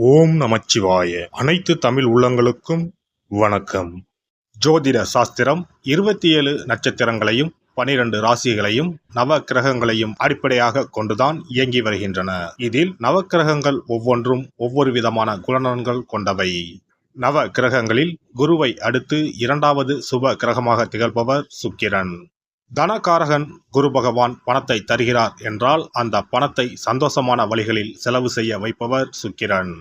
ஓம் நமச்சிவாய. அனைத்து தமிழ் உள்ளங்களுக்கும் வணக்கம். ஜோதிட சாஸ்திரம் 27 நட்சத்திரங்களையும் 12 ராசிகளையும் நவ கிரகங்களையும் அடிப்படையாக கொண்டுதான் இயங்கி வருகின்றன. இதில் நவக்கிரகங்கள் ஒவ்வொன்றும் ஒவ்வொரு விதமான குணநலன்கள் கொண்டவை. நவ கிரகங்களில் குருவை அடுத்து இரண்டாவது சுப கிரகமாக திகழ்பவர் சுக்கிரன். தனகாரகன் குரு பகவான் பணத்தை தருகிறார் என்றால் அந்த பணத்தை சந்தோஷமான வழிகளில் செலவு செய்ய வைப்பவர் சுக்கிரன்.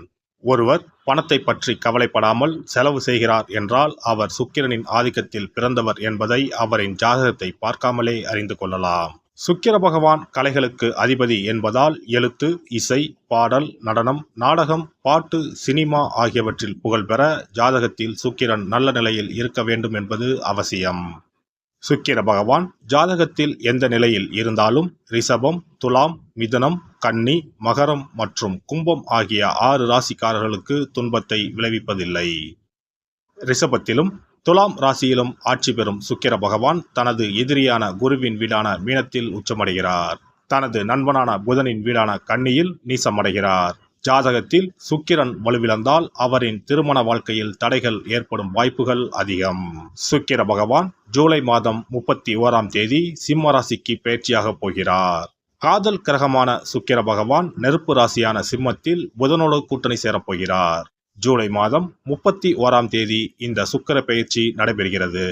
ஒருவர் பணத்தை பற்றி கவலைப்படாமல் செலவு செய்கிறார் என்றால் அவர் சுக்கிரனின் ஆதிக்கத்தில் பிறந்தவர் என்பதை அவரின் ஜாதகத்தை பார்க்காமலே அறிந்து கொள்ளலாம். சுக்கிர பகவான் கலைகளுக்கு அதிபதி என்பதால் எழுத்து, இசை, பாடல், நடனம், நாடகம், பாட்டு, சினிமா ஆகியவற்றில் புகழ்பெற ஜாதகத்தில் சுக்கிரன் நல்ல நிலையில் இருக்க வேண்டும் என்பது அவசியம். சுக்கிர பகவான் ஜாதகத்தில் எந்த நிலையில் இருந்தாலும் ரிஷபம், துலாம், மிதுனம், கன்னி, மகரம் மற்றும் கும்பம் ஆகிய 6 ராசிக்காரர்களுக்கு துன்பத்தை விளைவிப்பதில்லை. ரிஷபத்திலும் துலாம் ராசியிலும் ஆட்சி பெறும் சுக்கிர பகவான் தனது எதிரியான குருவின் வீடான மீனத்தில் உச்சமடைகிறார். தனது நண்பனான புதனின் வீடான கன்னியில் நீசமடைகிறார். ஜாதகத்தில் சுக்கிரன் வலுவிழந்தால் அவரின் திருமண வாழ்க்கையில் தடைகள் ஏற்படும் வாய்ப்புகள் அதிகம். சுக்கிர பகவான் ஜூலை மாதம் 31ஆம் தேதி சிம்ம ராசிக்கு பயிற்சியாக போகிறார். காதல் கிரகமான சுக்கிர பகவான் நெருப்பு ராசியான சிம்மத்தில் புதனோடு கூட்டணி சேரப்போகிறார். ஜூலை மாதம் 31ஆம் தேதி இந்த சுக்கிர பயிற்சி நடைபெறுகிறது.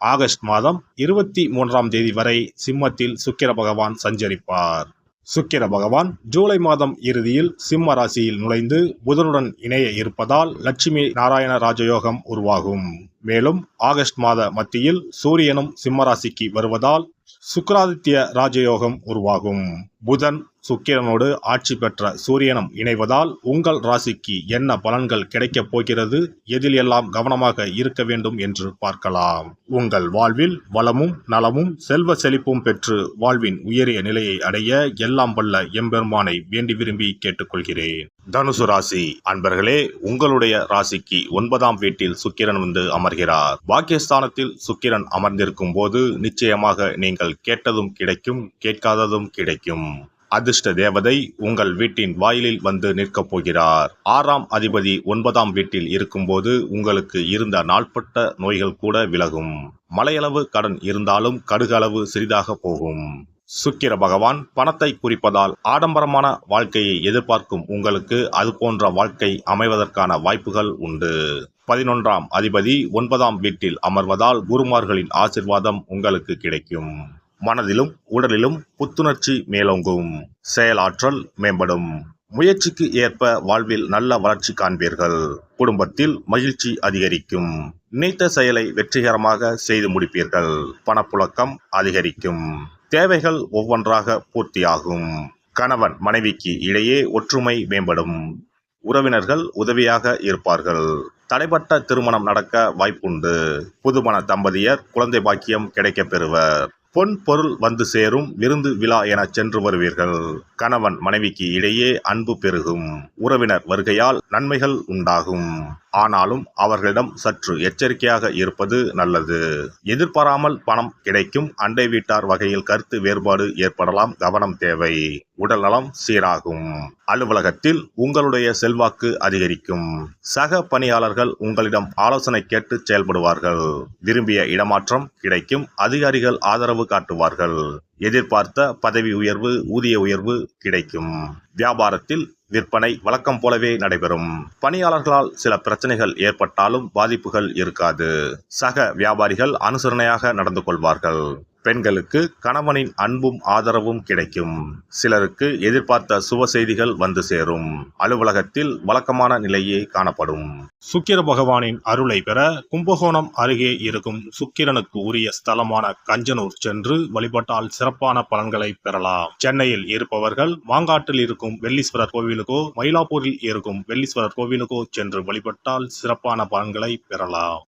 ஆகஸ்ட் மாதம் 23ஆம் தேதி வரை சிம்மத்தில் சுக்கிர பகவான் சஞ்சரிப்பார். சுக்கிர பகவான் ஜூலை மாதம் இறுதியில் சிம்ம ராசியில் நுழைந்து புதனுடன் இணைய இருப்பதால் லட்சுமி நாராயண ராஜயோகம் உருவாகும். மேலும் ஆகஸ்ட் மாத மத்தியில் சூரியனும் சிம்ம ராசிக்கு வருவதால் சுக்கிராதித்ய ராஜயோகம் உருவாகும். புதன் சுக்கிரனோடு ஆட்சி பெற்ற சூரியனும் இணைவதால் உங்கள் ராசிக்கு என்ன பலன்கள் கிடைக்கப் போகிறது, எதில் எல்லாம் கவனமாக இருக்க வேண்டும் என்று பார்க்கலாம். உங்கள் வாழ்வில் வளமும் நலமும் செல்வ செழிப்பும் பெற்று வாழ்வின் உயரிய நிலையை அடைய எல்லாம் வல்ல எம்பெருமானை வேண்டி விரும்பி கேட்டுக்கொள்கிறேன். தனுசு ராசி அன்பர்களே, உங்களுடைய ராசிக்கு 9ஆம் வீட்டில் சுக்கிரன் வந்து அமர்கிறார். பாக்கியஸ்தானத்தில் சுக்கிரன் அமர்ந்திருக்கும் போது நிச்சயமாக நீங்கள் கேட்டதும் கிடைக்கும், கேட்காததும் கிடைக்கும். அதிர்ஷ்ட தேவதை உங்கள் வீட்டின் வாயிலில் வந்து நிற்கப் போகிறார். 6ஆம் அதிபதி 9ஆம் வீட்டில் இருக்கும்போது உங்களுக்கு இருந்த நாள்பட்ட நோய்கள் கூட விலகும். மலையளவு கடன் இருந்தாலும் கடுகளவு சிறிதாக போகும். சுக்கிர பகவான் பணத்தை குறிப்பதால் ஆடம்பரமான வாழ்க்கையை எதிர்பார்க்கும் உங்களுக்கு அது போன்ற வாழ்க்கை அமைவதற்கான வாய்ப்புகள் உண்டு. 11ஆம் அதிபதி 9ஆம் வீட்டில் அமர்வதால் குருமார்களின் ஆசிர்வாதம் உங்களுக்கு கிடைக்கும். மனதிலும் உடலிலும் புத்துணர்ச்சி மேலோங்கும். செயலாற்றல் மேம்படும். முயற்சிக்கு ஏற்ப வாழ்வில் நல்ல வளர்ச்சி காண்பீர்கள். குடும்பத்தில் மகிழ்ச்சி அதிகரிக்கும். நினைத்த செயலை வெற்றிகரமாக செய்து முடிப்பீர்கள். பணப்புழக்கம் அதிகரிக்கும். தேவைகள் ஒவ்வொன்றாக பூர்த்தியாகும். கணவன் மனைவிக்கு இடையே ஒற்றுமை மேம்படும். உறவினர்கள் உதவியாக இருப்பார்கள். தடைப்பட்ட திருமணம் நடக்க வாய்ப்புண்டு. புதுமண தம்பதியர் குழந்தை பாக்கியம் கிடைக்கப் பெறுவர். பொன் பொருள் வந்து சேரும். விருந்து விழா என சென்று வருவீர்கள். கணவன் மனைவிக்கு இடையே அன்பு பெருகும். உறவினர் வருகையால் நன்மைகள் உண்டாகும். ஆனாலும் அவர்களிடம் சற்று எச்சரிக்கையாக இருப்பது நல்லது. எதிர்பாராமல் பணம் கிடைக்கும். அண்டை வீட்டார் வகையில் கருத்து வேறுபாடு ஏற்படலாம், கவனம் தேவை. உடல் நலம் சீராகும். அலுவலகத்தில் உங்களுடைய செல்வாக்கு அதிகரிக்கும். சக பணியாளர்கள் உங்களிடம் ஆலோசனை கேட்டு செயல்படுவார்கள். விரும்பிய இடமாற்றம் கிடைக்கும். அதிகாரிகள் ஆதரவு காட்டுவார்கள். எதிர்பார்த்த பதவி உயர்வு, ஊதிய உயர்வு கிடைக்கும். வியாபாரத்தில் விற்பனை வழக்கம் போலவே நடைபெறும். பணியாளர்களால் சில பிரச்சனைகள் ஏற்பட்டாலும் பாதிப்புகள் இருக்காது. சக வியாபாரிகள் அனுசரணையாக நடந்து கொள்வார்கள். பெண்களுக்கு கணவனின் அன்பும் ஆதரவும் கிடைக்கும். சிலருக்கு எதிர்பார்த்த சுப செய்திகள் வந்து சேரும். அலுவலகத்தில் வழக்கமான நிலையே காணப்படும். சுக்கிர பகவானின் அருளை பெற கும்பகோணம் அருகே இருக்கும் சுக்கிரனுக்கு உரிய ஸ்தலமான கஞ்சனூர் சென்று வழிபட்டால் சிறப்பான பலன்களை பெறலாம். சென்னையில் இருப்பவர்கள் மாங்காட்டில் இருக்கும் வெள்ளீஸ்வரர் கோவிலுக்கோ மயிலாப்பூரில் இருக்கும் வெள்ளீஸ்வரர் கோவிலுக்கோ சென்று வழிபட்டால் சிறப்பான பலன்களை பெறலாம்.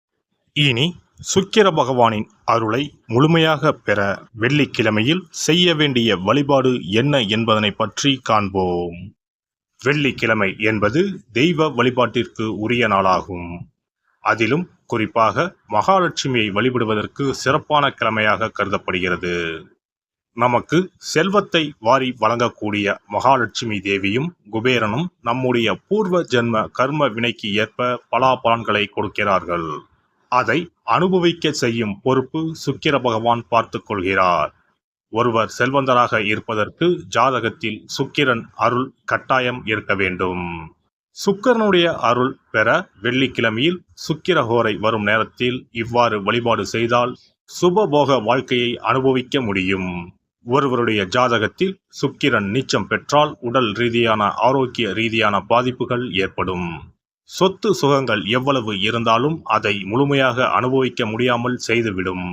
இனி சுக்கிர பகவானின் அருளை முழுமையாக பெற வெள்ளிக்கிழமையில் செய்ய வேண்டிய வழிபாடு என்ன என்பதனை பற்றி காண்போம். வெள்ளிக்கிழமை என்பது தெய்வ வழிபாட்டிற்கு உரிய நாளாகும். அதிலும் குறிப்பாக மகாலட்சுமியை வழிபடுவதற்கு சிறப்பான கிழமையாக கருதப்படுகிறது. நமக்கு செல்வத்தை வாரி வழங்கக்கூடிய மகாலட்சுமி தேவியும் குபேரனும் நம்முடைய பூர்வ ஜென்ம கர்ம வினைக்கு ஏற்ப பலாபலன்களை கொடுக்கிறார்கள். அதை அனுபவிக்க செய்யும் பொறுப்பு சுக்கிர பகவான் பார்த்துக் கொள்கிறார். ஒருவர் செல்வந்தராக இருப்பதற்கு ஜாதகத்தில் சுக்கிரன் அருள் கட்டாயம் இருக்க வேண்டும். சுக்கிரனுடைய அருள் பெற வெள்ளிக்கிழமையில் சுக்கிரஹோரை வரும் நேரத்தில் இவ்வாறு வழிபாடு செய்தால் சுபபோக வாழ்க்கையை அனுபவிக்க முடியும். ஒருவருடைய ஜாதகத்தில் சுக்கிரன் நீச்சம் பெற்றால் உடல் ரீதியான ஆரோக்கிய ரீதியான பாதிப்புகள் ஏற்படும். சொத்து சுகங்கள் எவ்வளவு இருந்தாலும் அதை முழுமையாக அனுபவிக்க முடியாமல் செய்துவிடும்.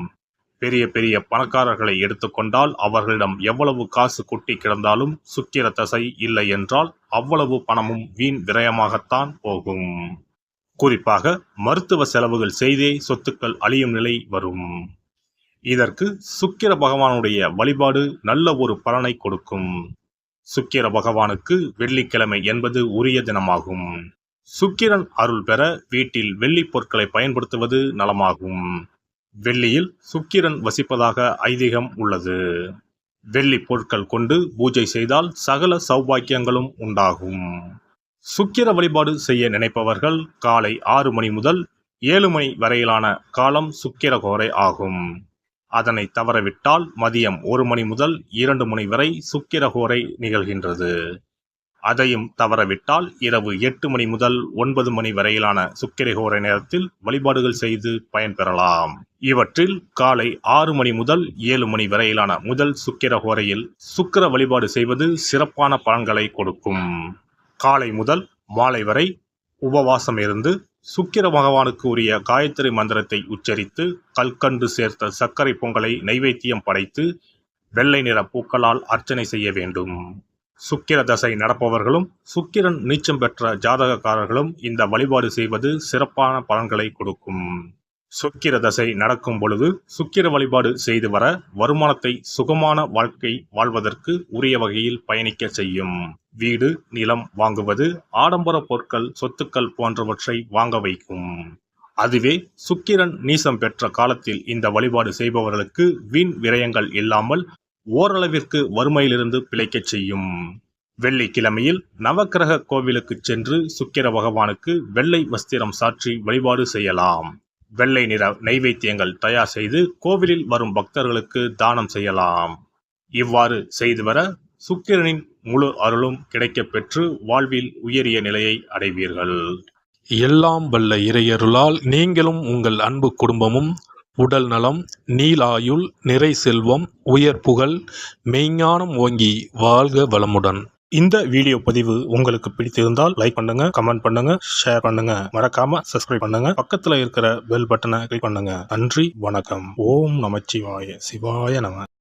பெரிய பெரிய பணக்காரர்களை எடுத்துக்கொண்டால் அவர்களிடம் எவ்வளவு காசு கொட்டி கிடந்தாலும் சுக்கிர தசை இல்லை என்றால் அவ்வளவு பணமும் வீண் விரயமாகத்தான் போகும். குறிப்பாக மருத்துவ செலவுகள் செய்தே சொத்துக்கள் அழியும் நிலை வரும். இதற்கு சுக்கிர பகவானுடைய வழிபாடு நல்ல ஒரு பலனை கொடுக்கும். சுக்கிர பகவானுக்கு வெள்ளிக்கிழமை என்பது உரிய தினமாகும். சுக்கிரன் அருள் பெற வீட்டில் வெள்ளி பொருட்களை பயன்படுத்துவது நலமாகும். வெள்ளியில் சுக்கிரன் வசிப்பதாக ஐதீகம் உள்ளது. வெள்ளி பொருட்கள் கொண்டு பூஜை செய்தால் சகல சௌபாக்கியங்களும் உண்டாகும். சுக்கிர வழிபாடு செய்ய நினைப்பவர்கள் காலை 6 மணி முதல் 7 மணி வரையிலான காலம் சுக்கிரஹோரை ஆகும். அதனை தவறவிட்டால் மதியம் 1 மணி முதல் 2 மணி வரை சுக்கிரஹோரை நிகழ்கின்றது. அதையும் தவறவிட்டால் இரவு 8 மணி முதல் 9 மணி வரையிலான சுக்கிரஹோரை நேரத்தில் வழிபாடுகள் செய்து பயன்பெறலாம். இவற்றில் காலை 6 மணி முதல் 7 மணி வரையிலான முதல் சுக்கிரஹோரையில் சுக்கிர வழிபாடு செய்வது சிறப்பான பலன்களை கொடுக்கும். காலை முதல் மாலை வரை உபவாசம் இருந்து சுக்கிர பகவானுக்கு உரிய காயத்ரி மந்திரத்தை உச்சரித்து கல்கண்டு சேர்த்த சர்க்கரை பொங்கலை நைவேத்தியம் படைத்து வெள்ளை நிற பூக்களால் அர்ச்சனை செய்ய வேண்டும். சுக்கிர தசை நடப்பவர்களும் சுக்கிரன் நீச்சம் பெற்ற ஜாதகக்காரர்களும் இந்த வழிபாடு செய்வது சிறப்பான பலன்களை கொடுக்கும். சுக்கிர தசை நடக்கும் பொழுது சுக்கிர வழிபாடு செய்து வர வருமானத்தை சுகமான வாழ்க்கை வாழ்வதற்கு உரிய வகையில் பயணிக்க செய்யும். வீடு நிலம் வாங்குவது, ஆடம்பர பொருட்கள் சொத்துக்கள் போன்றவற்றை வாங்க வைக்கும். அதுவே சுக்கிரன் நீசம் பெற்ற காலத்தில் இந்த வழிபாடு செய்பவர்களுக்கு வீண் விரயங்கள் இல்லாமல் ஓரளவிற்கு வறுமையிலிருந்து பிழைக்கச் செய்யும். வெள்ளிக்கிழமையில் நவக்கிரக கோவிலுக்கு சென்று சுக்கிர பகவானுக்கு வெள்ளை வஸ்திரம் சாற்றி வழிபாடு செய்யலாம். வெள்ளை நிற நைவேத்தியங்கள் தயார் செய்து கோவிலில் வரும் பக்தர்களுக்கு தானம் செய்யலாம். இவ்வாறு செய்து வர சுக்கிரனின் முழு அருளும் கிடைக்கப் பெற்று வாழ்வில் உயரிய நிலையை அடைவீர்கள். எல்லாம் வல்ல இறையருளால் நீங்களும் உங்கள் அன்பு குடும்பமும் உடல் நலம், நீலாயுள், நிறை செல்வம், உயர் புகழ், மெய்ஞானம் ஓங்கி வாழ்க வளமுடன். இந்த வீடியோ பதிவு உங்களுக்கு பிடித்திருந்தால் லைக் பண்ணுங்க, கமெண்ட் பண்ணுங்க, ஷேர் பண்ணுங்க, மறக்காம சப்ஸ்கிரைப் பண்ணுங்க, பக்கத்துல இருக்கிற பெல் பட்டனை கிளிக் பண்ணுங்க. நன்றி, வணக்கம். ஓம் நமச்சிவாய, சிவாய நம.